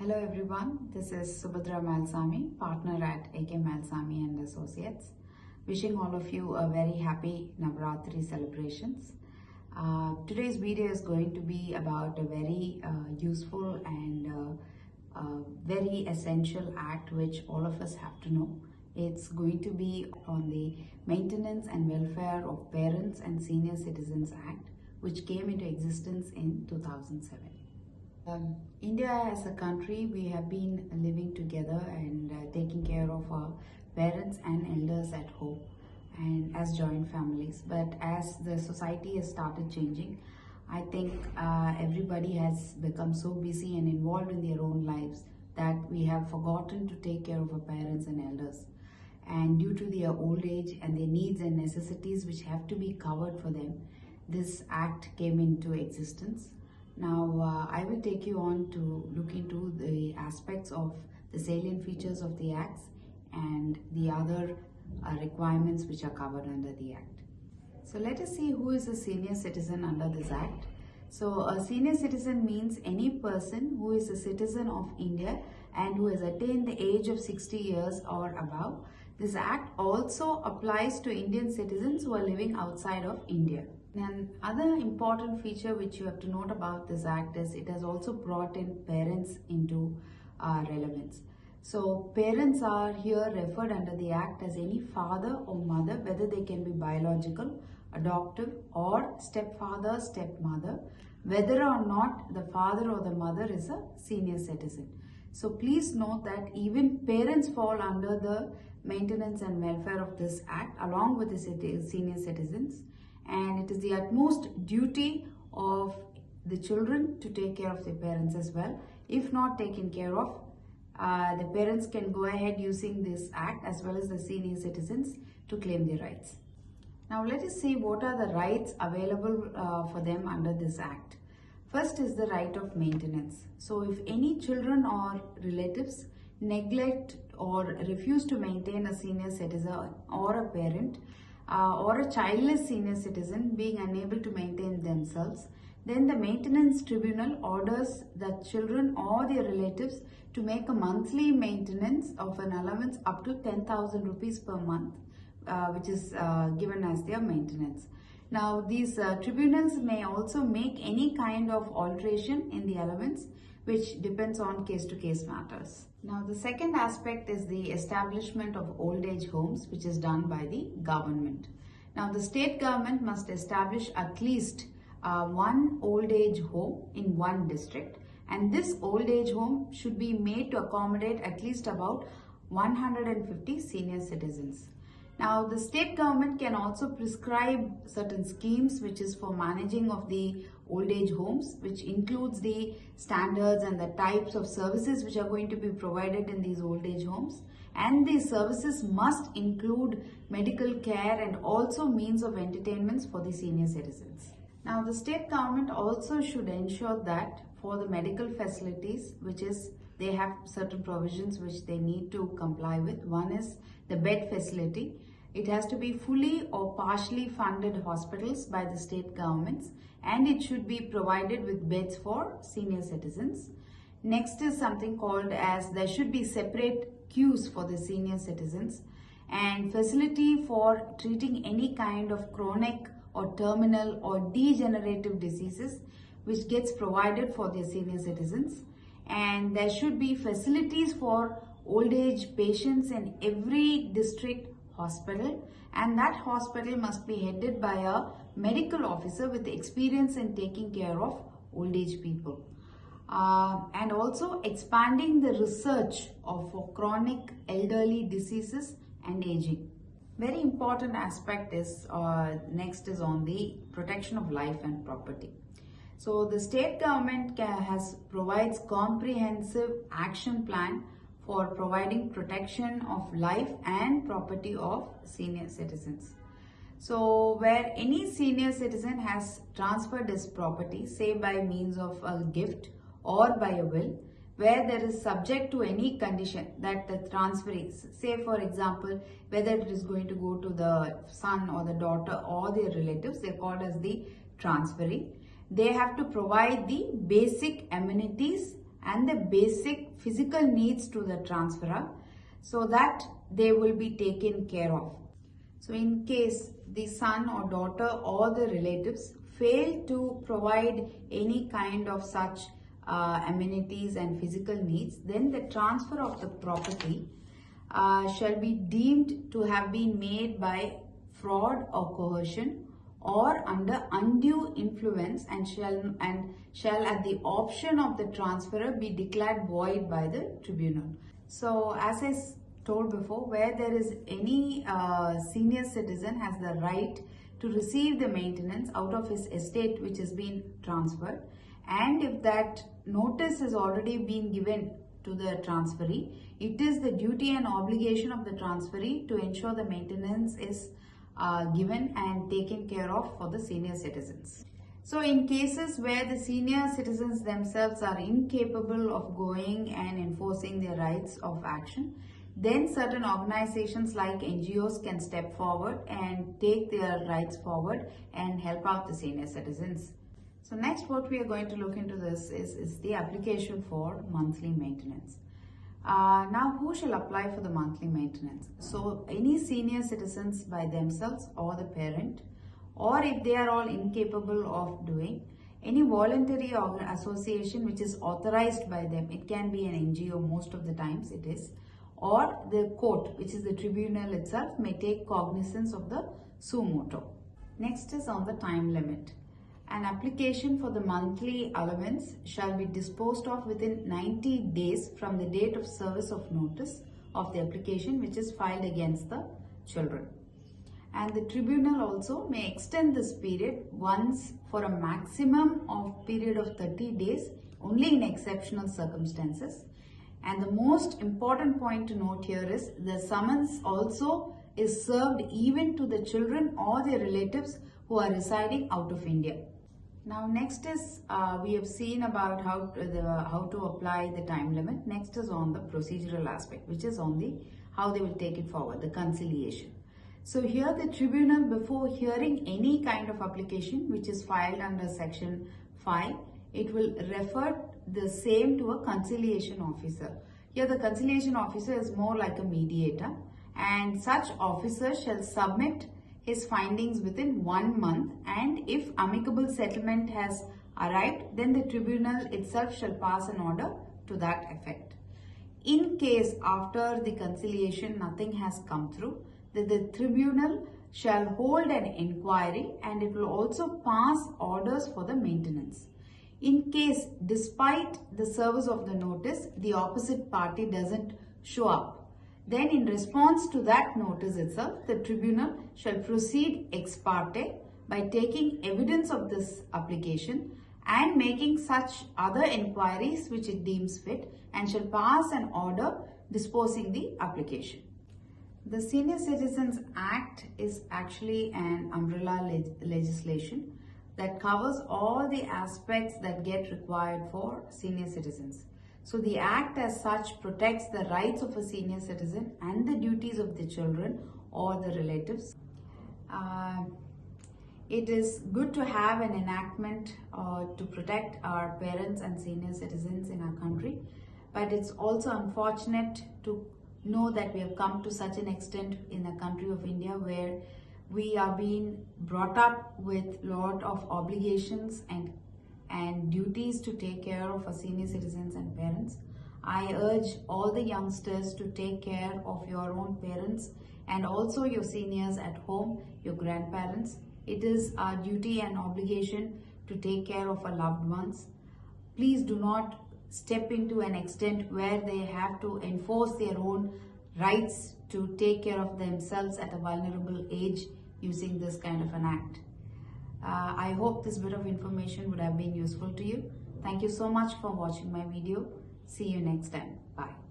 Hello everyone, this is Subathra Mylsamy, partner at AK Mylsamy and Associates. Wishing all of you a very happy Navratri celebrations. Today's video is going to be about a very useful and very essential act which all of us have to know. It's going to be on the Maintenance and Welfare of Parents and Senior Citizens Act, which came into existence in 2007. India as a country, we have been living together and taking care of our parents and elders at home and as joint families. But as the society has started changing, I think everybody has become so busy and involved in their own lives that we have forgotten to take care of our parents and elders. And due to their old age and their needs and necessities which have to be covered for them, this act came into existence. Now, I will take you on to look into the aspects of the salient features of the acts and the other requirements which are covered under the act. So let us see who is a senior citizen under this act. So a senior citizen means any person who is a citizen of India and who has attained the age of 60 years or above. This act also applies to Indian citizens who are living outside of India. Another important feature which you have to note about this act is it has also brought in parents into relevance. So parents are here referred under the act as any father or mother, whether they can be biological, adoptive or stepfather, stepmother, whether or not the father or the mother is a senior citizen. So please note that even parents fall under the maintenance and welfare of this act along with the senior citizens. And it is the utmost duty of the children to take care of their parents as well. If not taken care of, the parents can go ahead using this act as well as the senior citizens to claim their rights. Now let us see what are the rights available for them under this act. First is the right of maintenance. So if any children or relatives neglect or refuse to maintain a senior citizen or a parent, or a childless senior citizen being unable to maintain themselves, then the maintenance tribunal orders the children or their relatives to make a monthly maintenance of an allowance up to 10,000 rupees per month, which is given as their maintenance. Now these tribunals may also make any kind of alteration in the allowance, which depends on case-to-case matters. Now the second aspect is the establishment of old age homes, which is done by the government. Now the state government must establish at least one old age home in one district, and this old age home should be made to accommodate at least about 150 senior citizens. Now the state government can also prescribe certain schemes which is for managing of the old age homes, which includes the standards and the types of services which are going to be provided in these old age homes, and these services must include medical care and also means of entertainments for the senior citizens. Now the state government also should ensure that for the medical facilities, which is they have certain provisions which they need to comply with. One is the bed facility. It has to be fully or partially funded hospitals by the state governments, and it should be provided with beds for senior citizens. Next is something called as there should be separate queues for the senior citizens and facility for treating any kind of chronic or terminal or degenerative diseases which gets provided for the senior citizens. And there should be facilities for old age patients in every district hospital, and that hospital must be headed by a medical officer with experience in taking care of old age people. And also expanding the research for chronic elderly diseases and aging. Very important aspect is next is on the protection of life and property. So the state government provides comprehensive action plan for providing protection of life and property of senior citizens. So where any senior citizen has transferred his property, say by means of a gift or by a will, where there is subject to any condition that the transferees, say for example, whether it is going to go to the son or the daughter or their relatives, they're called as the transferee. They have to provide the basic amenities and the basic physical needs to the transferor so that they will be taken care of. So in case the son or daughter or the relatives fail to provide any kind of such amenities and physical needs, then the transfer of the property shall be deemed to have been made by fraud or coercion or under undue influence and shall at the option of the transferor be declared void by the tribunal. So as I told before, where there is any senior citizen has the right to receive the maintenance out of his estate which has been transferred, and if that notice has already been given to the transferee, it is the duty and obligation of the transferee to ensure the maintenance is given and taken care of for the senior citizens. So in cases where the senior citizens themselves are incapable of going and enforcing their rights of action, then certain organizations like NGOs can step forward and take their rights forward and help out the senior citizens. So next, what we are going to look into this is the application for monthly maintenance. Now, who shall apply for the monthly maintenance? So any senior citizens by themselves or the parent, or if they are all incapable of doing, any voluntary association which is authorized by them, it can be an NGO, most of the times it is, or the court, which is the tribunal itself, may take cognizance of the suo motu. Next is on the time limit. An application for the monthly allowance shall be disposed of within 90 days from the date of service of notice of the application which is filed against the children. And the tribunal also may extend this period once for a maximum of period of 30 days only in exceptional circumstances. And the most important point to note here is the summons also is served even to the children or their relatives who are residing out of India. Now next is we have seen about how to apply the time limit. Next is on the procedural aspect, which is on the how they will take it forward, the conciliation. So here the tribunal, before hearing any kind of application which is filed under section 5, it will refer the same to a conciliation officer. Here the conciliation officer is more like a mediator, and such officer shall submit his findings within 1 month, and if amicable settlement has arrived, then the tribunal itself shall pass an order to that effect. In case after the conciliation nothing has come through, the tribunal shall hold an inquiry and it will also pass orders for the maintenance. In case, despite the service of the notice, the opposite party doesn't show up, then in response to that notice itself, the tribunal shall proceed ex parte by taking evidence of this application and making such other inquiries which it deems fit, and shall pass an order disposing the application. The Senior Citizens Act is actually an umbrella legislation that covers all the aspects that get required for senior citizens. So the Act as such protects the rights of a senior citizen and the duties of the children or the relatives. It is good to have an enactment to protect our parents and senior citizens in our country, but it's also unfortunate to know that we have come to such an extent in the country of India where we are being brought up with lot of obligations and duties to take care of our senior citizens and parents. I urge all the youngsters to take care of your own parents and also your seniors at home, your grandparents. It is our duty and obligation to take care of our loved ones. Please do not step into an extent where they have to enforce their own rights to take care of themselves at a vulnerable age using this kind of an act. I hope this bit of information would have been useful to you. Thank you so much for watching my video. See you next time. Bye.